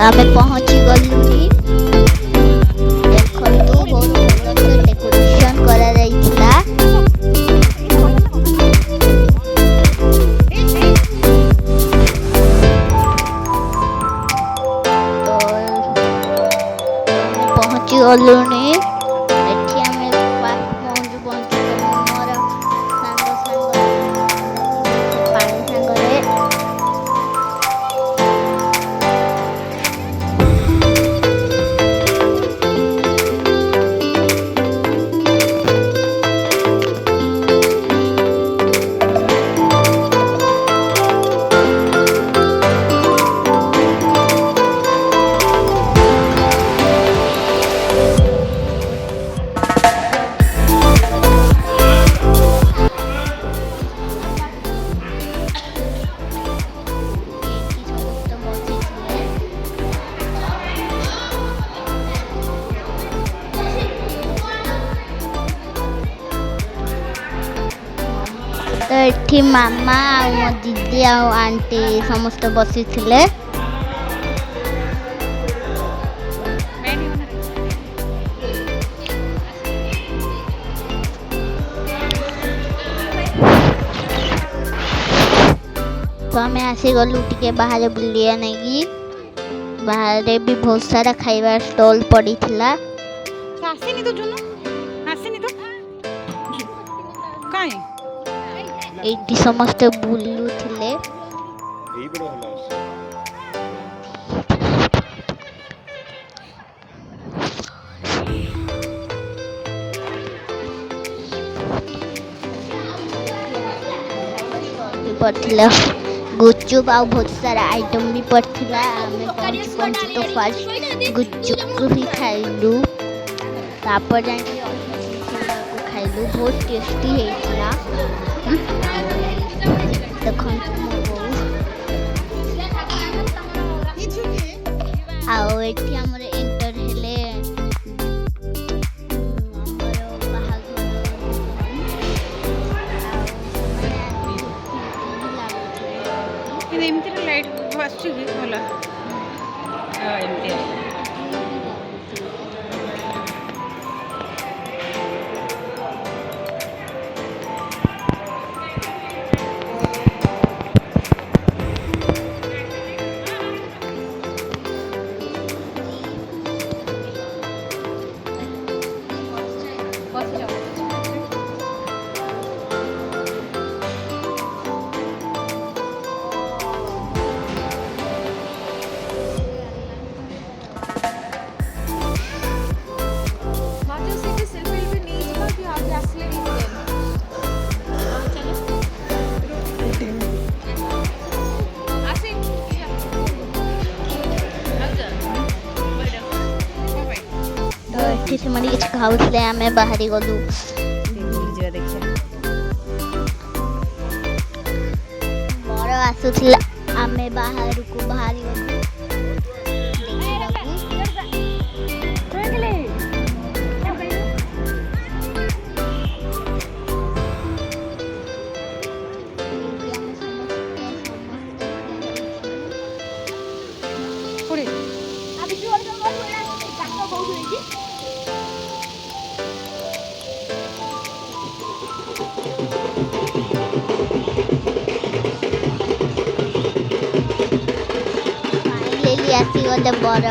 ଆମେ ପହଞ୍ଚି ଗଲୁଣି। ଦେଖନ୍ତୁ ବହୁତ ଭଲସେ ଡେକୋରେସନ୍ କରାଯାଇଥିଲା। ପହଞ୍ଚି ଗଲୁଣି। ଏଠି ଆମେ ପହଞ୍ଚୁ ମୋର ସାଙ୍ଗ ସେ ପାଣି ସାଙ୍ଗରେ ତ ଏଠି ମାମା ଆଉ ମୋ ଦିଦି ଆଉ ଆଣ୍ଟି ସମସ୍ତେ ବସିଥିଲେ। ତ ଆମେ ଆସିଗଲୁ ଟିକେ ବାହାରେ ବୁଲିବା ନେଇକି। ବାହାରେ ବି ବହୁତ ସାରା ଖାଇବା ଷ୍ଟଲ୍ ପଡ଼ିଥିଲା। ଏଇଠି ସମସ୍ତେ ବୁଲୁଥିଲେ। ପଡ଼ିଥିଲା ଗୁପଚୁପ ଆଉ ବହୁତ ସାରା ଆଇଟମ୍ ବି ପଡ଼ିଥିଲା। ଆମେ ପହଞ୍ଚୁ ତ ଫାର୍ଷ୍ଟ ଗୁପଚୁପକୁ ହିଁ ଖାଇଲୁ, ତାପରେ ଯାଇକି ଖାଇଲୁ। ବହୁତ ଟେଷ୍ଟି ହେଇଥିଲା। ଦେଖନ୍ତୁ ମୋ ବୋଉ ଆଉ ଏଠି ଆମର ଏଣ୍ଟର ହେଲେ ଆମର ବାହାଘର ଏମିତିରେ ଲାଇଟ୍ ଆସୁଛି କି ଭଲ ଏମିତି ଏଠି ସେମାନେ କିଛି ଖାଉଥିଲେ। ଆମେ ବାହାରି ଗଲୁ। ମୋର ଆସୁଥିଲା, ଆମେ ବାହାରକୁ ବାହାରି ଗଲୁ। ଆସିଗଲେ ବର।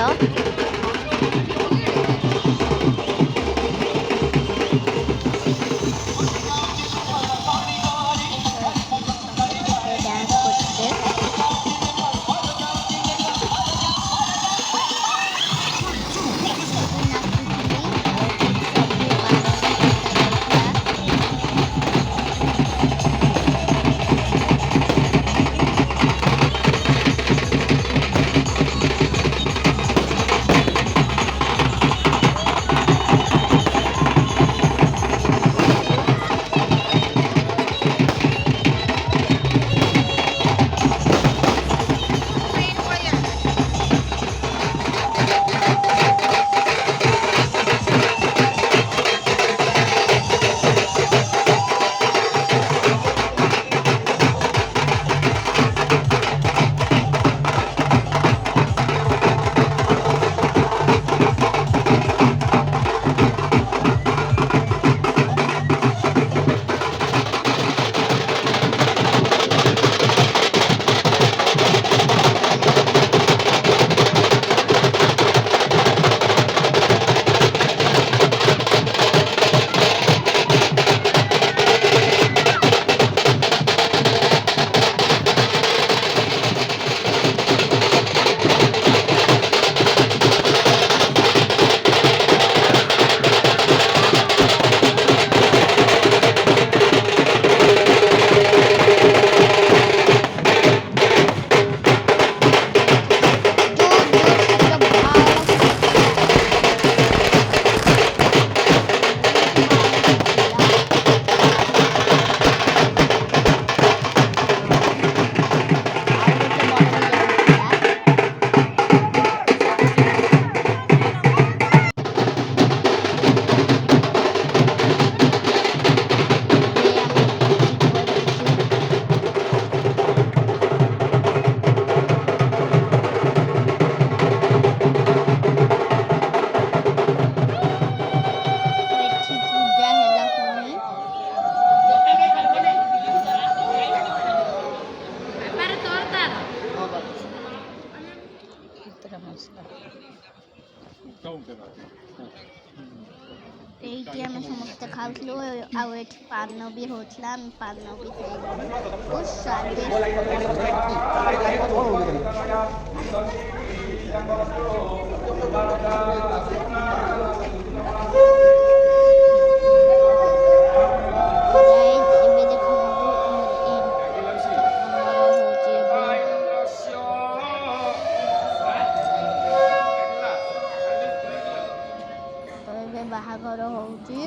ଖାଉଥିଲୁ ଆଉ ଏଠି ପାନ ବି ହଉଥିଲା ଆମେ ପାନ ବି ଖାଇଲୁ ବହୁତ ସ୍ୱାଦିଷ୍ଟ ଗାଇସ୍ ଏବେ ଦେଖନ୍ତୁ ଆମର ହଉଛି ଏବେ ତ ଏବେ ବାହାଘର ହଉଛି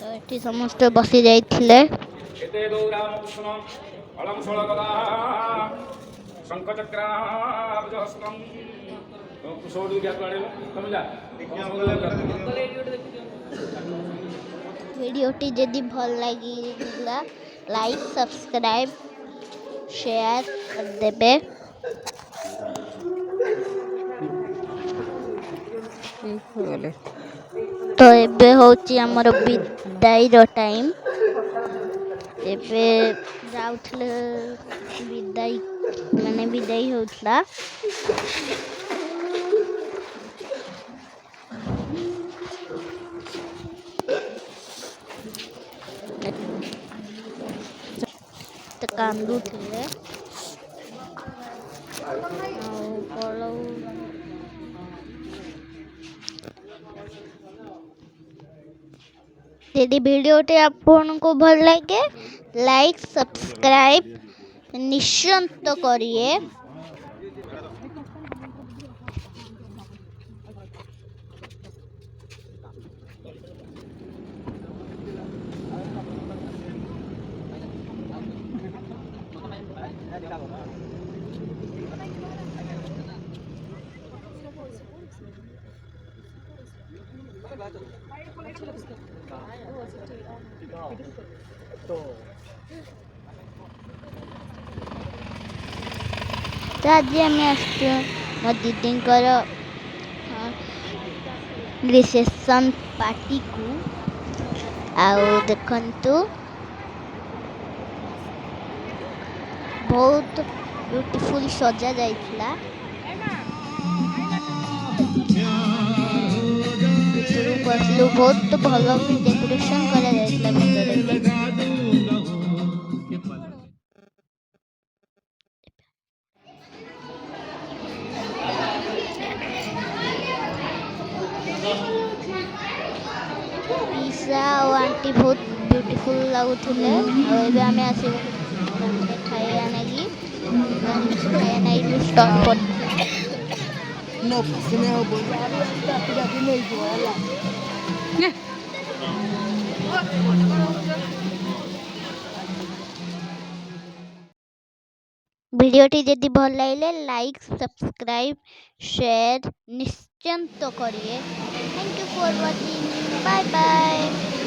ତ ଏଠି ସମସ୍ତେ ବସି ଯାଇଥିଲେ ଭିଡ଼ିଓଟି ଯଦି ଭଲ ଲାଗିଲା ଲାଇକ୍ ସବସ୍କ୍ରାଇବ୍ ସେୟାର କରିଦେବେ ତ ଏବେ ହଉଛି ଆମର ବିଦାୟର ଟାଇମ୍ ଏବେ ଯାଉଥିଲେ ବିଦାୟ ହେଉଥିଲା ତ କାନ୍ଦୁଥିଲେ ଆଉ ଯଦି ଭିଡ଼ିଓଟି ଆପଣଙ୍କୁ ଭଲ ଲାଗେ ଲାଇକ୍ ସବସ୍କ୍ରାଇବ୍ ନିଶ୍ଚିନ୍ତ କରିବେ ତ ଆଜି ଆମେ ଆସିଛୁ ମୋ ଦିଦିଙ୍କର ରିସେପସନ୍ ପାର୍ଟିକୁ ଆଉ ଦେଖନ୍ତୁ ବହୁତ ବ୍ୟୁଟିଫୁଲ ସଜା ଯାଇଥିଲା ଭିତରକୁ ଆସିଲୁ ବହୁତ ଭଲ ଡେକୋରେସନ୍ କରାଯାଇଥିଲା ଭିତରେ ପିସା ଆଉ ଆଣ୍ଟି ବହୁତ ବ୍ୟୁଟିଫୁଲ ଲାଗୁଥିଲେ ଆଉ ଏବେ ଆମେ ଆସିବୁ ଖାଇବା ନେଇକି ଷ୍ଟକ୍ ଭିଡ଼ିଓଟି ଯଦି ଭଲ ଲାଗିଲେ ଲାଇକ୍ ସବସ୍କ୍ରାଇବ୍ ସେୟାର ନିଶ୍ଚିନ୍ତ କରିବେ thank you for watching bye bye